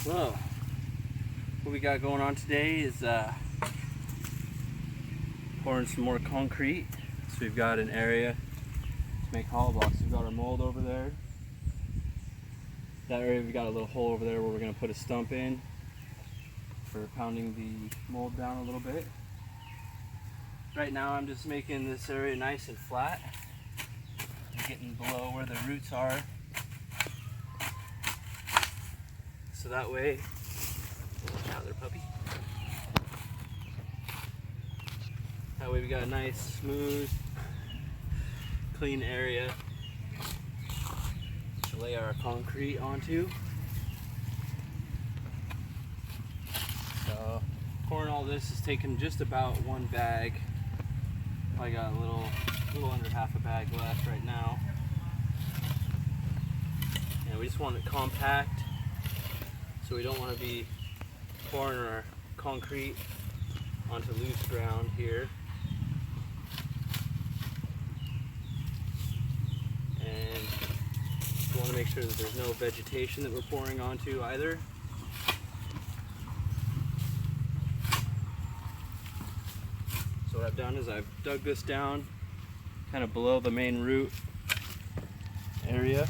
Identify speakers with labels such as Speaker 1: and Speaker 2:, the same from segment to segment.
Speaker 1: So, what we got going on today is pouring some more concrete. So we've got an area to make hollow blocks. We've got our mold over there. That area, we've got a little hole over there where we're going to put a stump in for pounding the mold down a little bit. Right now I'm just making this area nice and flat. I'm getting below where the roots are. So that way, watch out there, puppy. That way we got a nice, smooth, clean area to lay our concrete onto. So pouring all this is taking just about one bag. I got a little under half a bag left right now. And we just want it compact, so we don't want to be pouring our concrete onto loose ground here. And we want to make sure that there's no vegetation that we're pouring onto either. So what I've done is I've dug this down kind of below the main root area.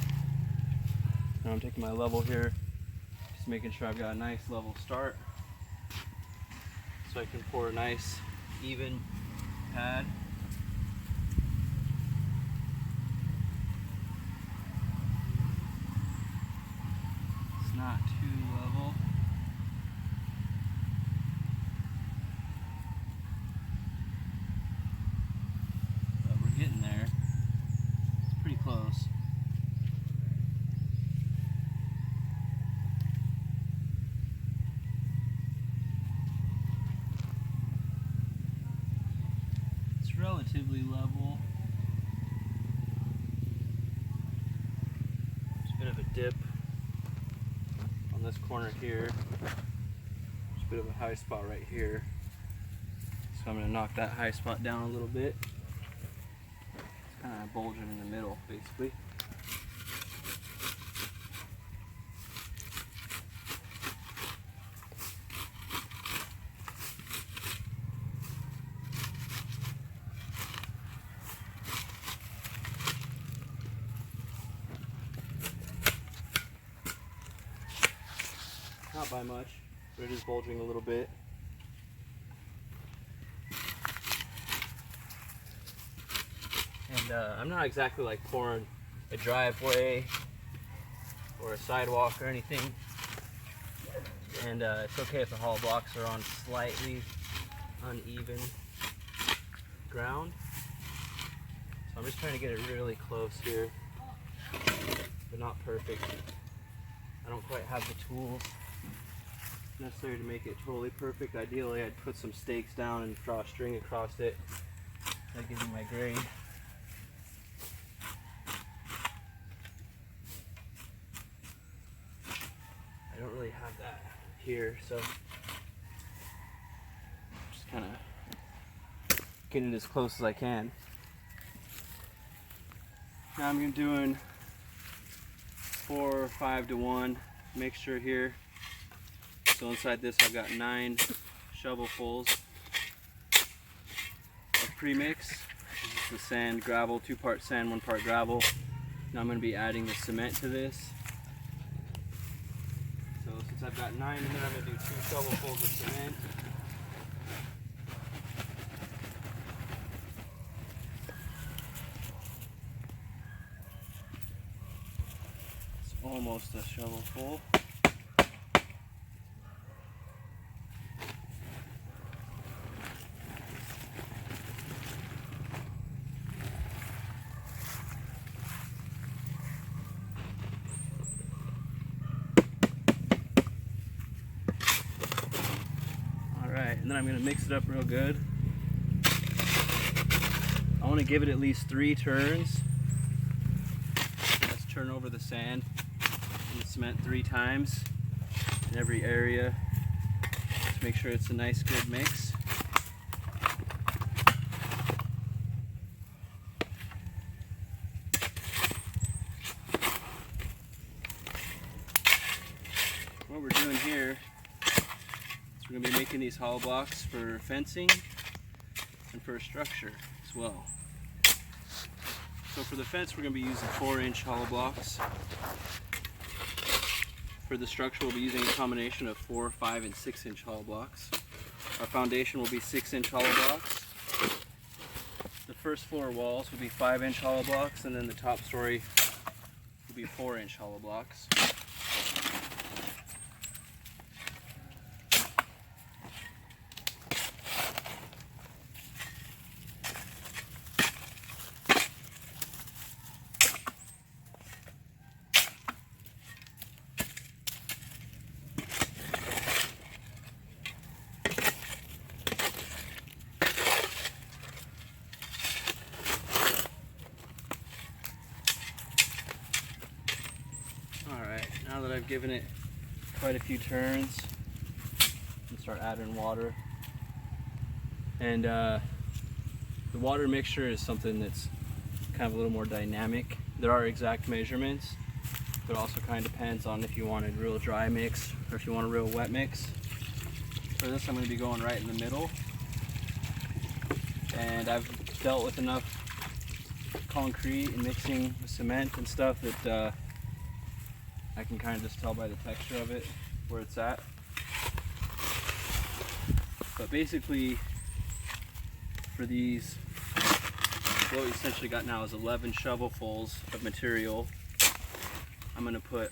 Speaker 1: Now I'm taking my level here, just making sure I've got a nice level start so I can pour a nice even pad. It's not too level. But we're getting there. It's pretty close. Relatively level. There's a bit of a dip on this corner here. There's a bit of a high spot right here. So I'm going to knock that high spot down a little bit. It's kind of bulging in the middle, basically. Not by much, but it is bulging a little bit. And I'm not exactly like pouring a driveway or a sidewalk or anything. And it's okay if the hollow blocks are on slightly uneven ground. So I'm just trying to get it really close here, but not perfect. I don't quite have the tools necessary to make it totally perfect. Ideally, I'd put some stakes down and draw a string across it. That gives me my grade. I don't really have that here, so just kind of getting it as close as I can. Now I'm doing 4 or 5 to 1 mixture here. So inside this I've got 9 shovelfuls of premix. This is the sand gravel, 2 part sand, 1 part gravel. Now I'm going to be adding the cement to this. So since I've got 9 in there, I'm going to do 2 shovelfuls of cement. It's almost a shovelful. And then I'm going to mix it up real good. I want to give it at least 3 turns. Let's turn over the sand and the cement 3 times in every area to make sure it's a nice good mix. What we're doing here making these hollow blocks for fencing and for a structure as well. So for the fence, we're going to be using 4-inch hollow blocks. For the structure, we'll be using a combination of 4, 5, and 6-inch hollow blocks. Our foundation will be 6-inch hollow blocks. The first floor walls will be 5-inch hollow blocks, and then the top story will be 4-inch hollow blocks. Alright, now that I've given it quite a few turns, I'm start adding water. And the water mixture is something that's kind of a little more dynamic. There are exact measurements, but it also kind of depends on if you want a real dry mix or if you want a real wet mix. For this, I'm going to be going right in the middle. And I've dealt with enough concrete and mixing with cement and stuff that I can kind of just tell by the texture of it where it's at. But basically, for these, what we essentially got now is 11 shovelfuls of material. I'm going to put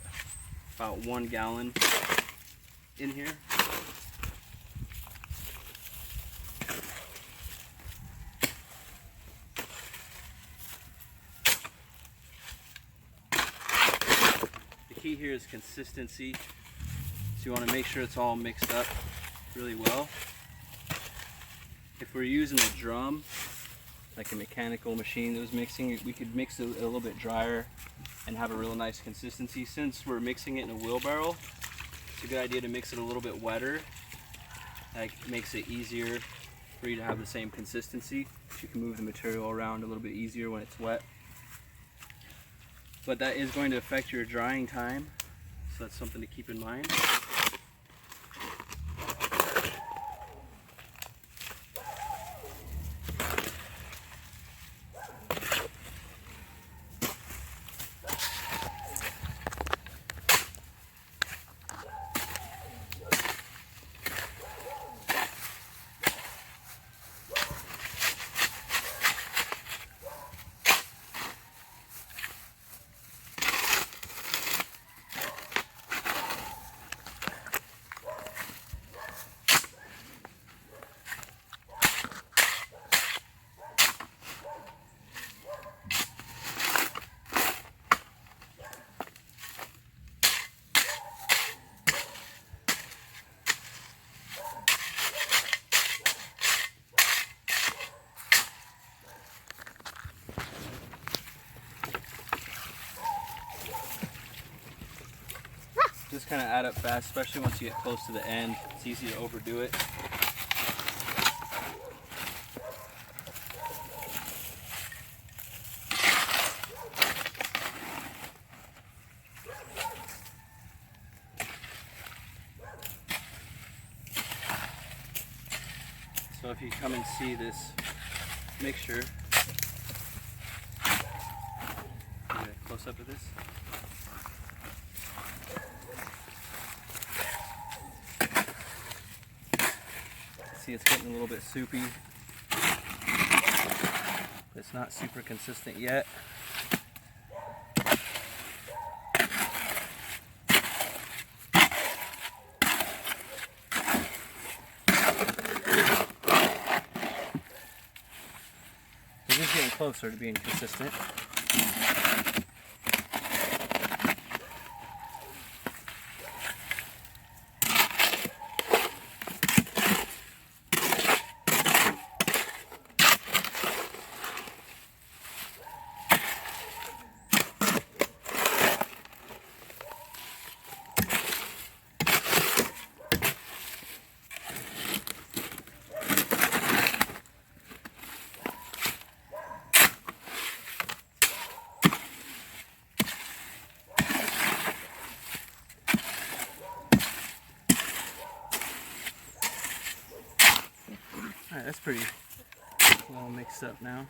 Speaker 1: about 1 gallon in here. The key here is consistency, so you want to make sure it's all mixed up really well. If we're using a drum, like a mechanical machine that was mixing, we could mix it a little bit drier and have a real nice consistency. Since we're mixing it in a wheelbarrow, it's a good idea to mix it a little bit wetter. That makes it easier for you to have the same consistency. You can move the material around a little bit easier when it's wet. But that is going to affect your drying time, so that's something to keep in mind. Just kind of add up fast, especially once you get close to the end. It's easy to overdo it. So if you come and see this mixture, get a close up of this. See, it's getting a little bit soupy. It's not super consistent yet. It is getting closer to being consistent. pretty well mixed up now.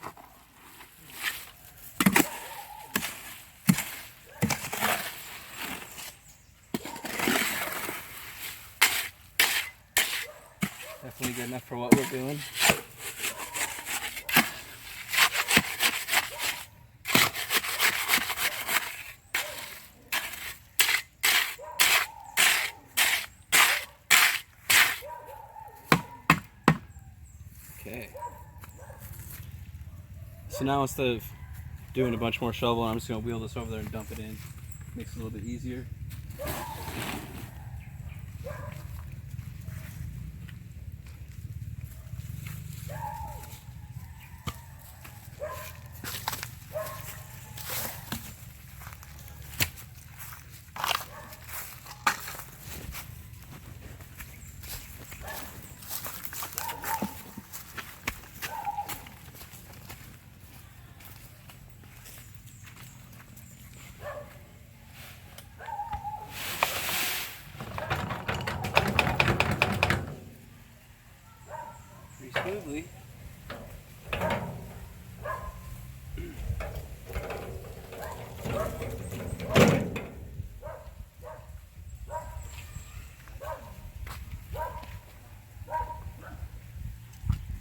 Speaker 1: Definitely good enough for what we're doing. Okay. So now instead of doing a bunch more shovel, I'm just going to wheel this over there and dump it in. Makes it a little bit easier. Smoothly.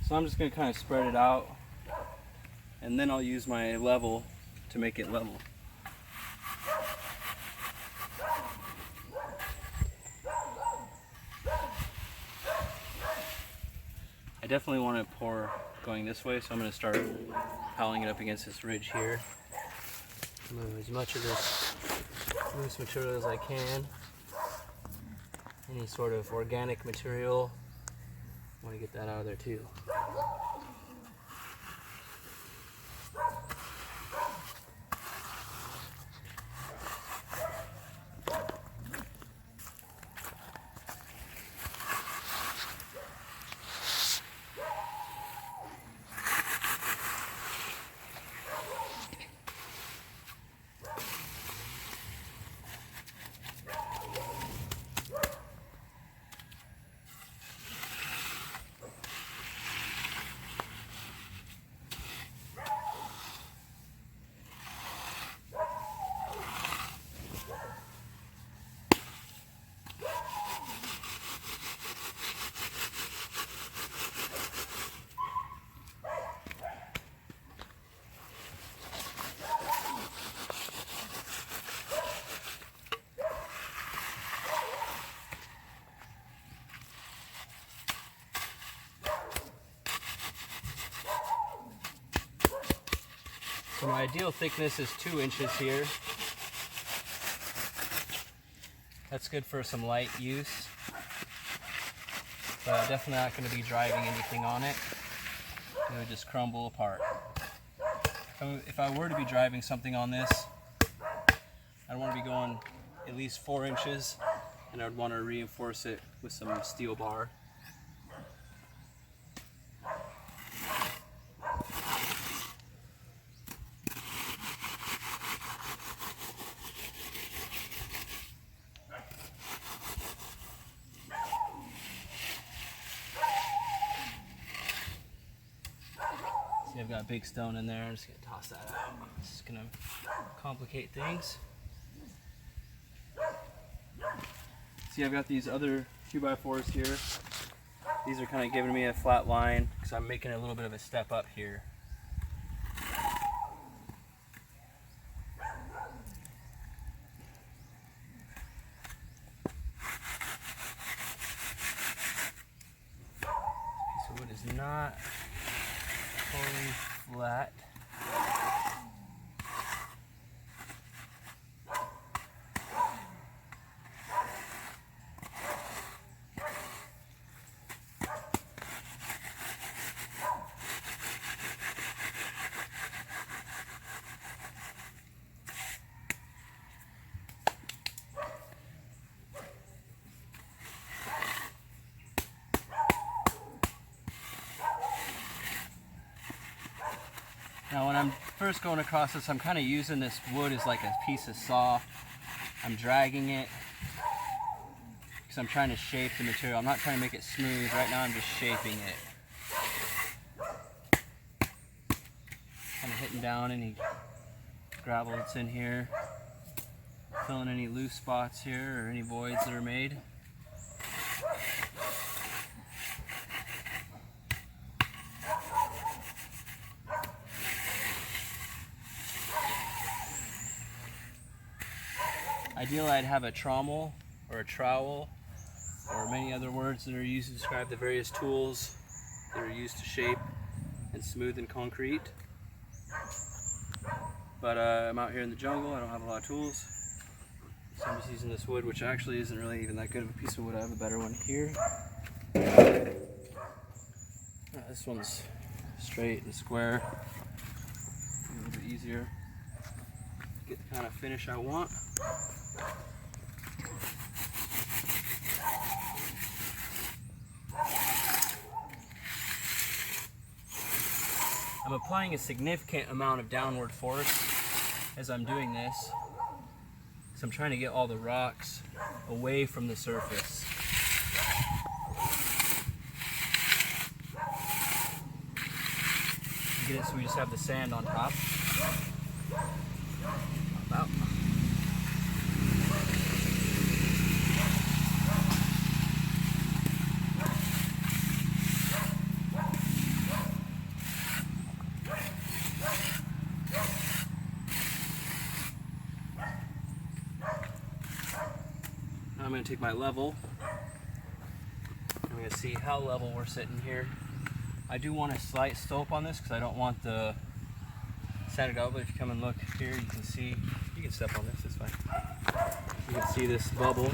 Speaker 1: So I'm just going to kind of spread it out, and then I'll use my level to make it level. I definitely want to pour going this way, so I'm going to start piling it up against this ridge here. Move as much of this loose material as I can. Any sort of organic material, I want to get that out of there too. So my ideal thickness is 2 inches here. That's good for some light use, but definitely not going to be driving anything on it. It would just crumble apart. If I were to be driving something on this, I'd want to be going at least 4 inches, and I'd want to reinforce it with some steel bar. See, I've got a big stone in there. I'm just going to toss that out. It's going to complicate things. See, I've got these other 2x4s here. These are kind of giving me a flat line because I'm making a little bit of a step up here. So wood is not totally flat. Now when I'm first going across this, I'm kind of using this wood as like a piece of saw. I'm dragging it because I'm trying to shape the material. I'm not trying to make it smooth. Right now I'm just shaping it. patting down any gravel that's in here, filling any loose spots here or any voids that are made. Ideally, I'd have a trommel or a trowel or many other words that are used to describe the various tools that are used to shape and smoothen concrete. But I'm out here in the jungle, I don't have a lot of tools. So I'm just using this wood, which actually isn't really even that good of a piece of wood. I have a better one here. This one's straight and square. A little bit easier to get the kind of finish I want. I'm applying a significant amount of downward force as I'm doing this, because I'm trying to get all the rocks away from the surface. Get it so we just have the sand on top. About. I'm going to take my level. I'm going to see how level we're sitting here. I do want a slight slope on this because I don't want the sanded out, but if you come and look here, you can see, you can step on this, it's fine. You can see this bubble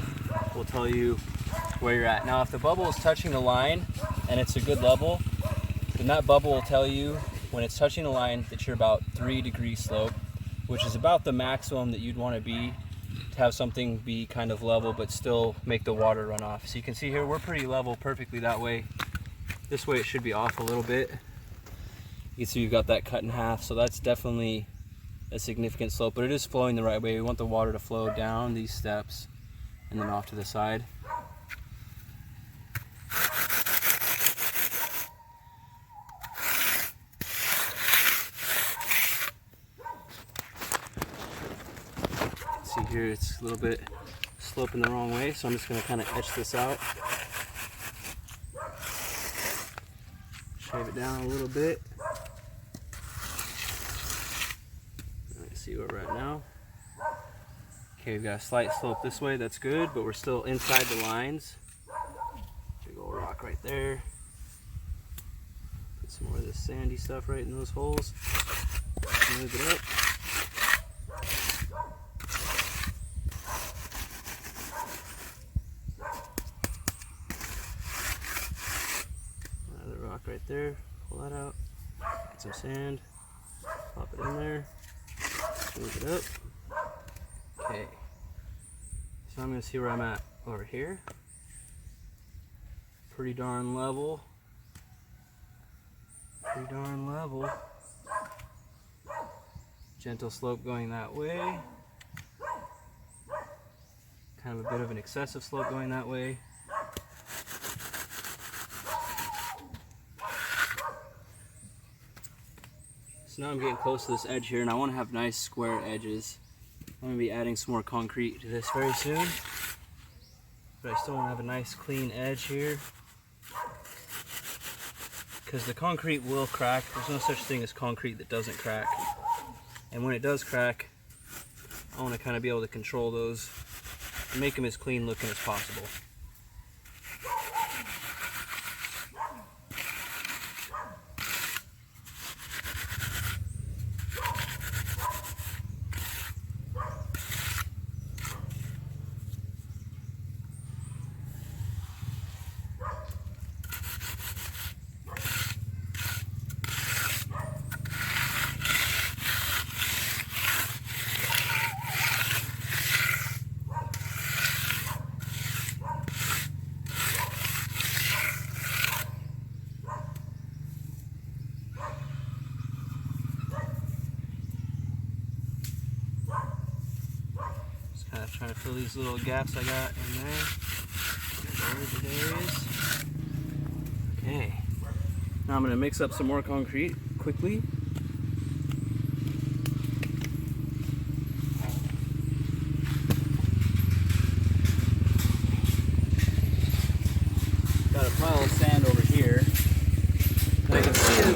Speaker 1: will tell you where you're at. Now if the bubble is touching the line and it's a good level, then that bubble will tell you when it's touching the line that you're about 3 degrees slope, which is about the maximum that you'd want to be to have something be kind of level but still make the water run off. So you can see here we're pretty level perfectly that way. This way it should be off a little bit. You can see we've got that cut in half, so that's definitely a significant slope, but it is flowing the right way. We want the water to flow down these steps and then off to the side. See here, it's a little bit sloping the wrong way, so I'm just going to kind of etch this out. Shave it down a little bit. Let's see where we're at now. Okay, we've got a slight slope this way, that's good, but we're still inside the lines. Big old rock right there. Put some more of this sandy stuff right in those holes. Move it up. Right there, pull that out, get some sand, pop it in there, move it up. Okay, so I'm going to see where I'm at over here. Pretty darn level. Pretty darn level. Gentle slope going that way. Kind of a bit of an excessive slope going that way. So now I'm getting close to this edge here, and I want to have nice square edges. I'm going to be adding some more concrete to this very soon, but I still want to have a nice clean edge here, because the concrete will crack. There's no such thing as concrete that doesn't crack, and when it does crack, I want to kind of be able to control those and make them as clean looking as possible. Trying to fill these little gaps I got in there. Okay. Now I'm going to mix up some more concrete quickly.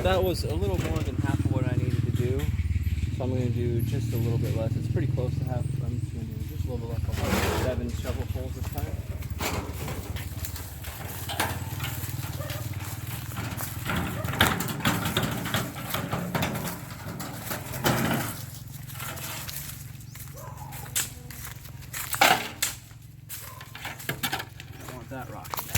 Speaker 1: that was a little more than half of what I needed to do. So I'm going to do just a little bit less. It's pretty close to half. I'm just going to do just a little bit less. I'll do 7 shovelfuls this time. I want that rock in there.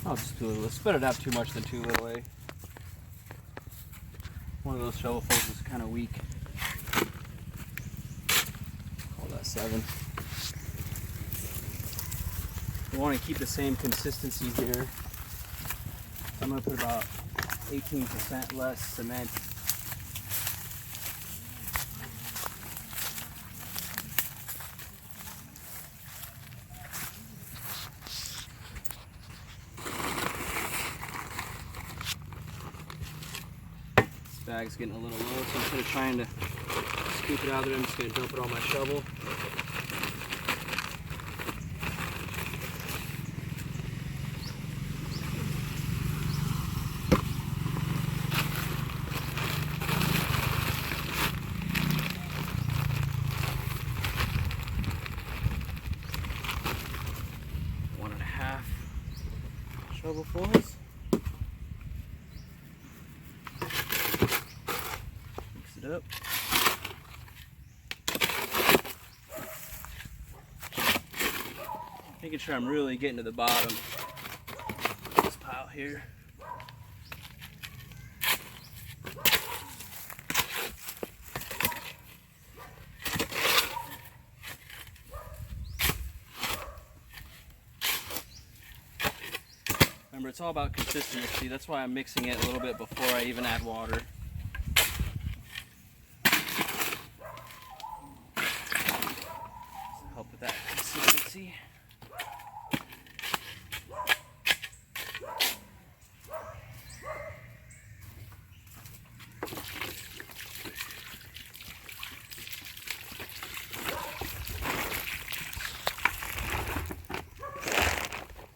Speaker 1: I'll just do a little. It's better to have too much than too little, eh? One of those shovelfuls is kind of weak. Call that 7. We want to keep the same consistency here. I'm going to put about 18% less cement. Bag's getting a little low, so instead of trying to scoop it out of there, I'm just going to dump it on my shovel. One and a half shovelfuls. Up. Making sure I'm really getting to the bottom of this pile here. Remember, it's all about consistency. That's why I'm mixing it a little bit before I even add water. Help with that consistency.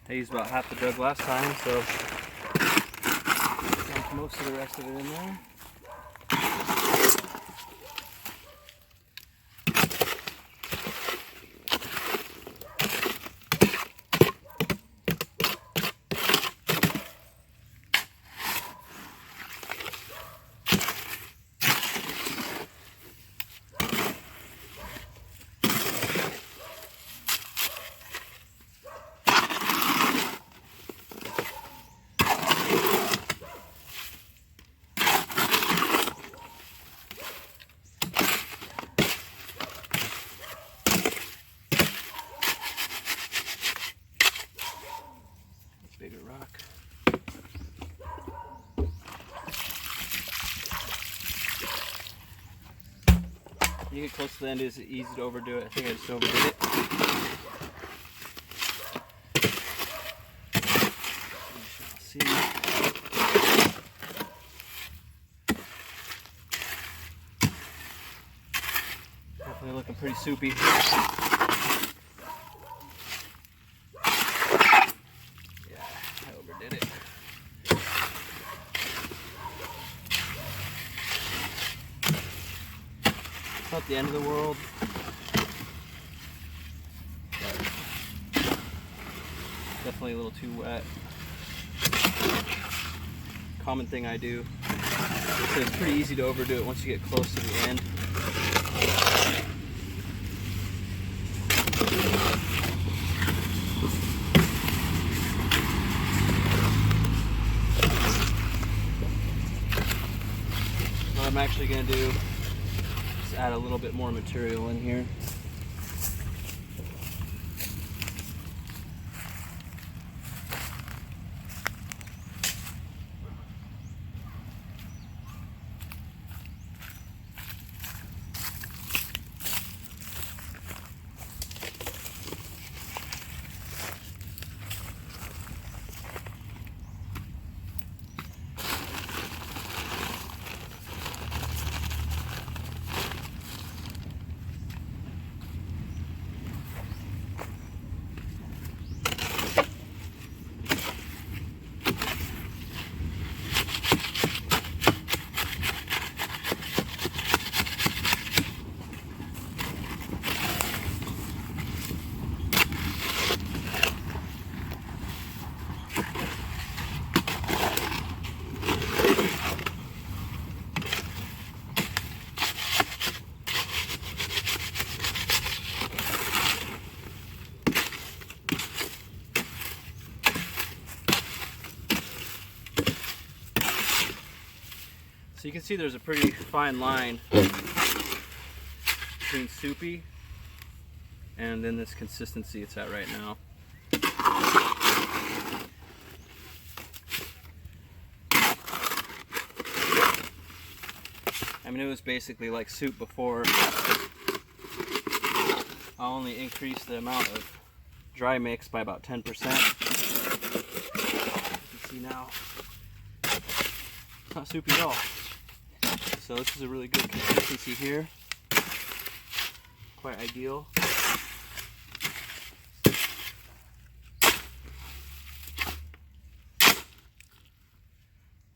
Speaker 1: I used about half the jug last time, so dump most of the rest of it in there. Bigger rock. You get close to the end, it's easy to overdo it. I think I just overdid it. We shall see. Definitely looking pretty soupy. It's not the end of the world, but definitely a little too wet. Common thing I do. It's pretty easy to overdo it once you get close to the end. What I'm actually going to do is add a little bit more material in here. you can see there's a pretty fine line between soupy and then this consistency it's at right now. I mean, it was basically like soup before. I'll only increase the amount of dry mix by about 10%. You can see now, it's not soupy at all. So this is a really good consistency here. Quite ideal.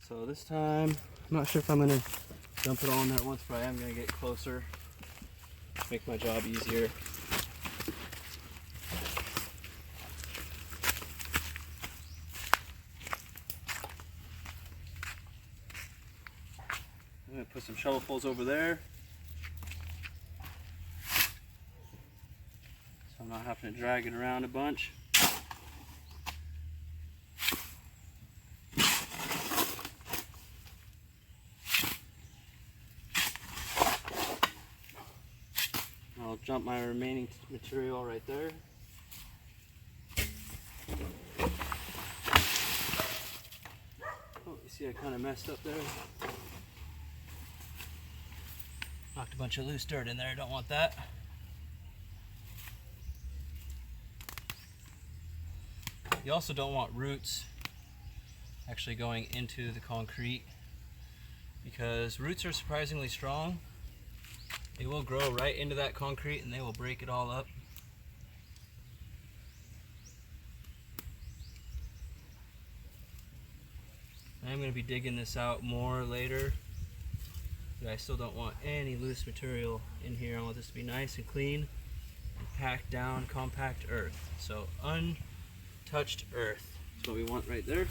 Speaker 1: So this time, I'm not sure if I'm going to dump it all in there at once, but I am going to get closer, make my job easier. I'm going to put some shovelfuls over there, so I'm not having to drag it around a bunch. I'll dump my remaining material right there. Oh, you see I kind of messed up there. Knocked a bunch of loose dirt in there, don't want that. You also don't want roots actually going into the concrete, because roots are surprisingly strong. They will grow right into that concrete and they will break it all up. I'm going to be digging this out more later, but I still don't want any loose material in here. I want this to be nice and clean and packed down, compact earth. So untouched earth is what we want right there.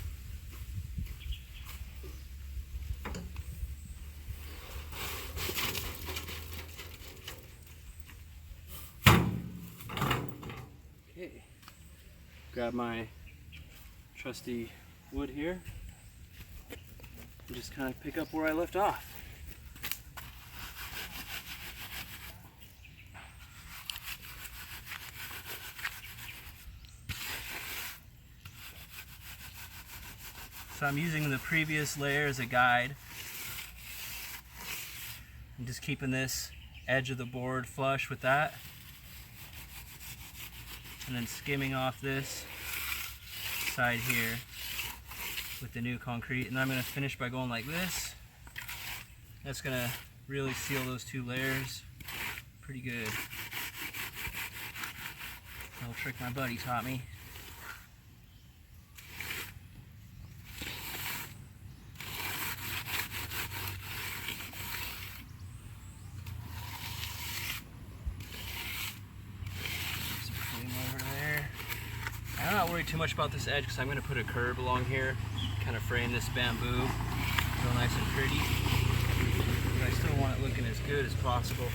Speaker 1: Okay, grab my trusty wood here and just kind of pick up where I left off. So I'm using the previous layer as a guide. I'm just keeping this edge of the board flush with that, and then skimming off this side here with the new concrete. And then I'm going to finish by going like this. That's going to really seal those two layers pretty good. A little trick my buddy taught me. I'm not worried too much about this edge because I'm going to put a curb along here, kind of frame this bamboo real nice and pretty. But I still want it looking as good as possible.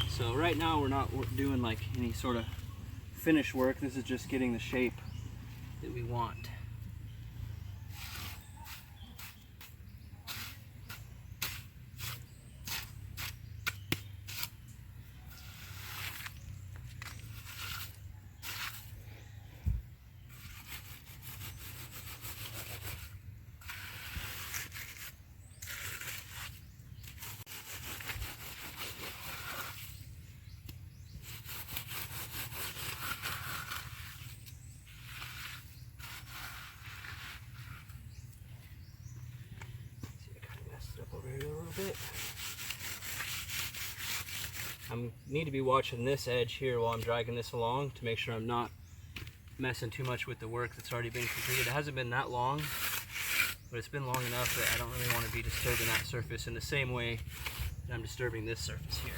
Speaker 1: So right now we're not doing like any sort of finish work. This is just getting the shape that we want. I need to be watching this edge here while I'm dragging this along to make sure I'm not messing too much with the work that's already been completed. It hasn't been that long, but it's been long enough that I don't really want to be disturbing that surface in the same way that I'm disturbing this surface here.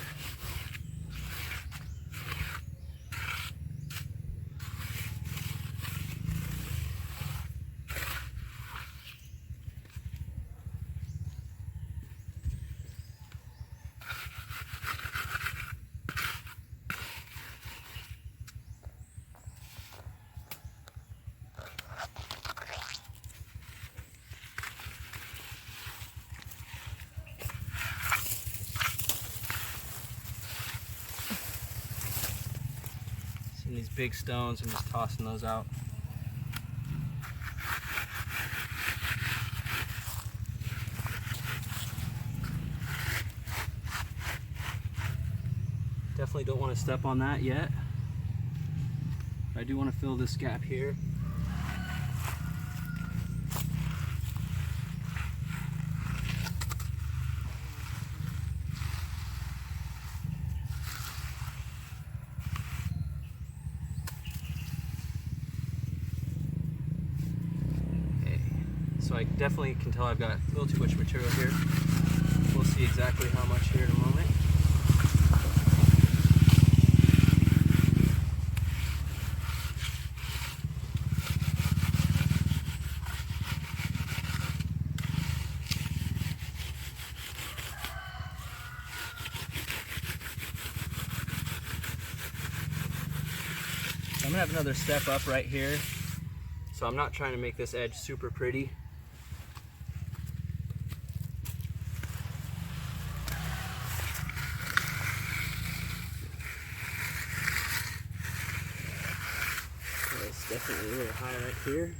Speaker 1: these big stones and just tossing those out. Definitely don't want to step on that yet. I do want to fill this gap here. Okay, so I definitely can tell I've got a little too much material here. We'll see exactly how much here in a moment. I'm gonna have another step up right here, so I'm not trying to make this edge super pretty. Okay, it's definitely a little high right here.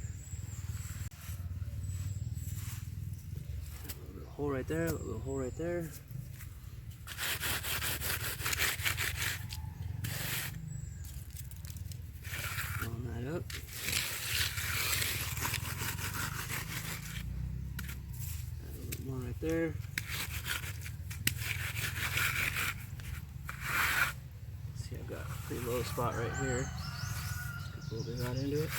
Speaker 1: A little hole right there, a little hole right there. Up. Add a little more right there. See, I've got a pretty low spot right here. Just put a little bit right into it.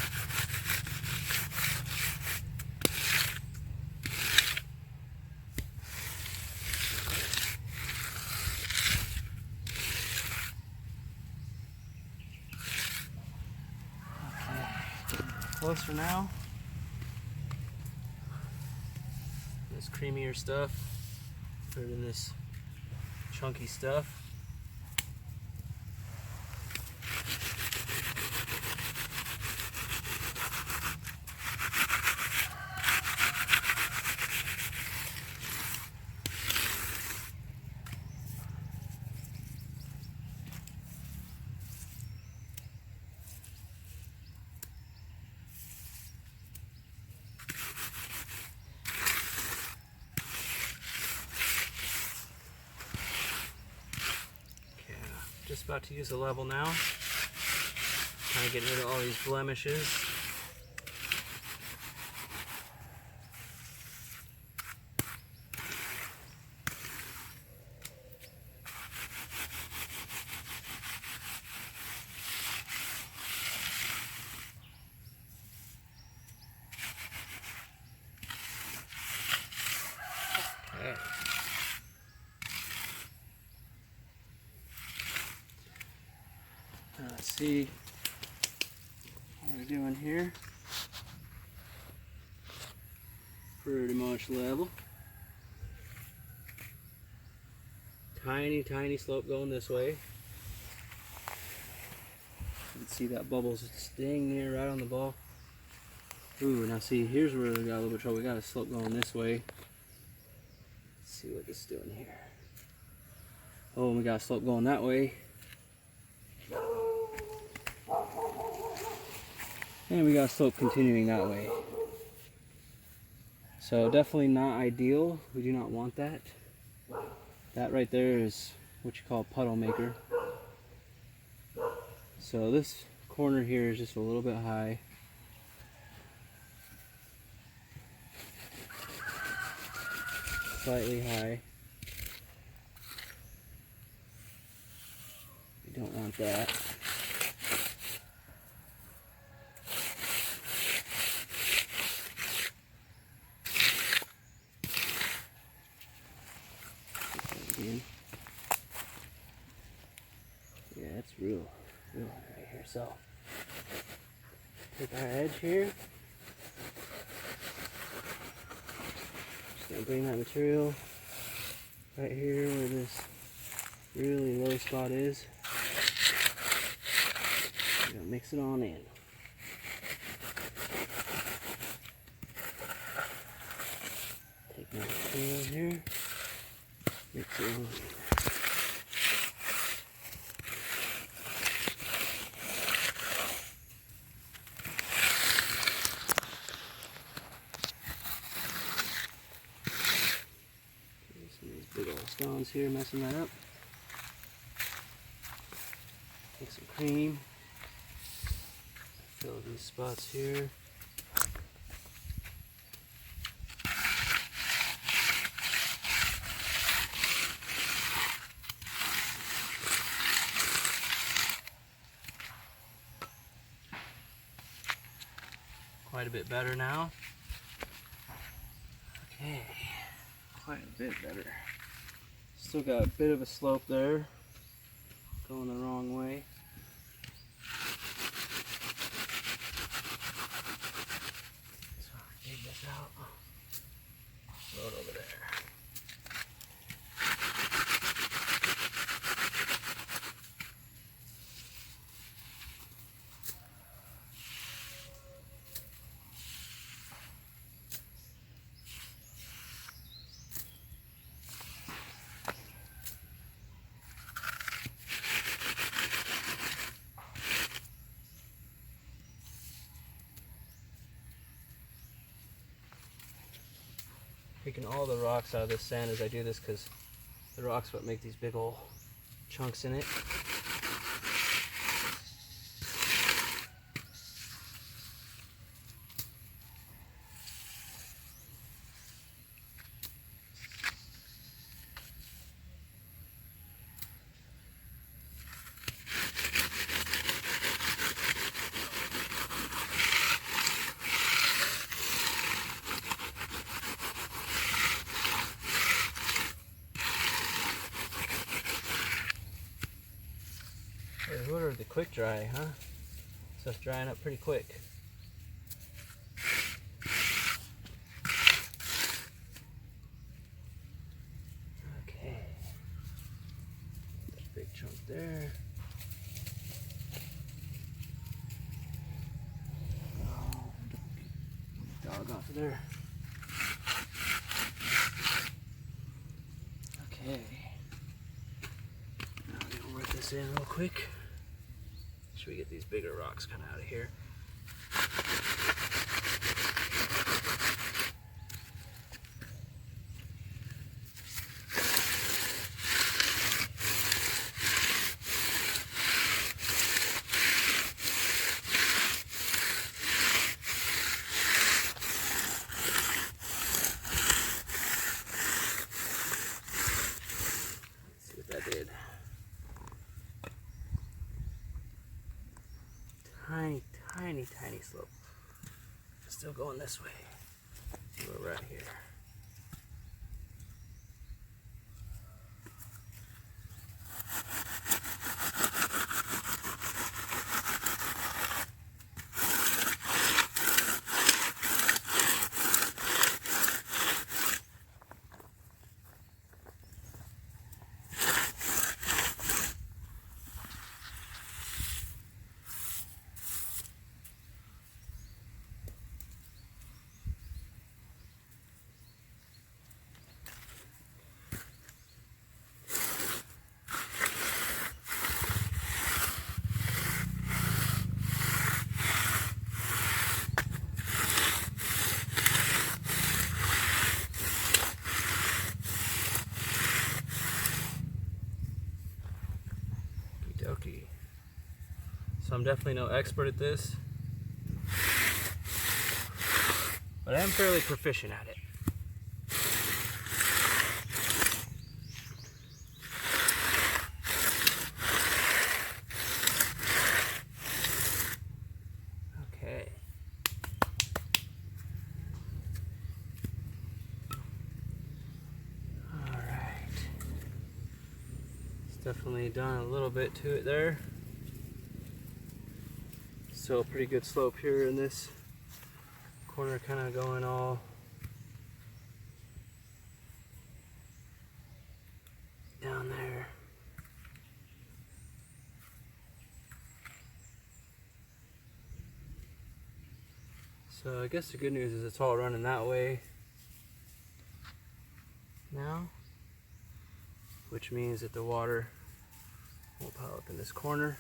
Speaker 1: Closer now. This creamier stuff, put it in this chunky stuff. Just about to use a level now. Kind of getting rid of all these blemishes. Okay. Let's see what we're doing here. Pretty much level. Tiny, tiny slope going this way. You can see that bubble's staying there right on the ball. Ooh, now see, here's where we got a little bit of trouble. We got a slope going this way. Let's see what this is doing here. Oh, we got a slope going that way. And we got a slope continuing that way. So definitely not ideal. We do not want that. That right there is what you call a puddle maker. So this corner here is just a little bit high. Slightly high. We don't want that. Yeah, it's real right here. So take our edge here. Just gonna bring that material right here where this really low spot is. I'm gonna mix it on in. Take my material here, mix it on in. Some of these big old stones here messing that up. Take some cream. Fill these spots here. Quite a bit better now. Okay, quite a bit better. Still got a bit of a slope there, going the wrong way. So dig this out, throw it over there. Taking all the rocks out of this sand as I do this, because the rocks what make these big old chunks in it. Hey, what are the quick dry, huh? Stuff's drying up pretty quick. Okay. That big chunk there. Dog off of there. Okay. Now I'm gonna work this in real quick. Should we get these bigger rocks kind of out of here? Let's see what that did. Tiny slope. Still going this way. See where we're at here. Okey-dokey. So I'm definitely no expert at this, but I am fairly proficient at it. Okay. All right. It's definitely done a little bit to it there. Still a pretty good slope here in this corner, kind of going all down there. So I guess the good news is it's all running that way now, which means that the water won't pile up in this corner.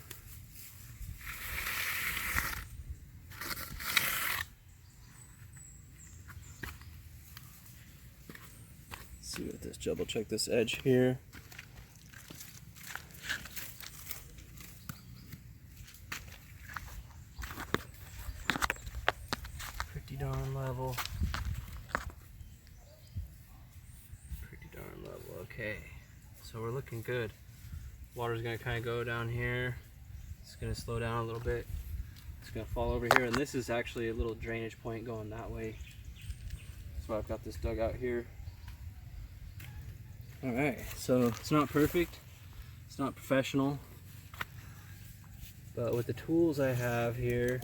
Speaker 1: see what this, double check this edge here. Pretty darn level. Pretty darn level, okay. So we're looking good. Water's gonna kind of go down here. It's gonna slow down a little bit. It's gonna fall over here, and this is actually a little drainage point going that way. That's why I've got this dug out here. All right, so it's not perfect. It's not professional. But with the tools I have here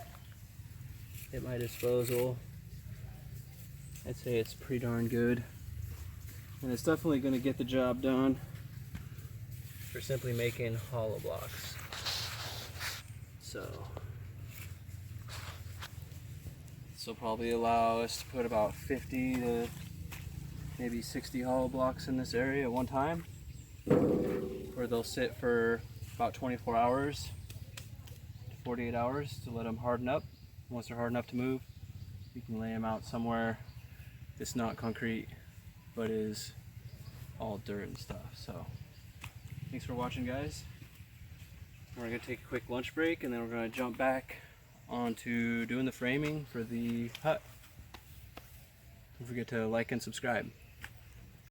Speaker 1: at my disposal, I'd say it's pretty darn good. And it's definitely gonna get the job done for simply making hollow blocks. So this will probably allow us to put about 50 to maybe 60 hollow blocks in this area at one time, where they'll sit for about 24 hours to 48 hours to let them harden up. Once they're hard enough to move, you can lay them out somewhere that's not concrete but is all dirt and stuff. So thanks for watching, guys. We're gonna take a quick lunch break, and then we're gonna jump back onto doing the framing for the hut. Don't forget to like and subscribe.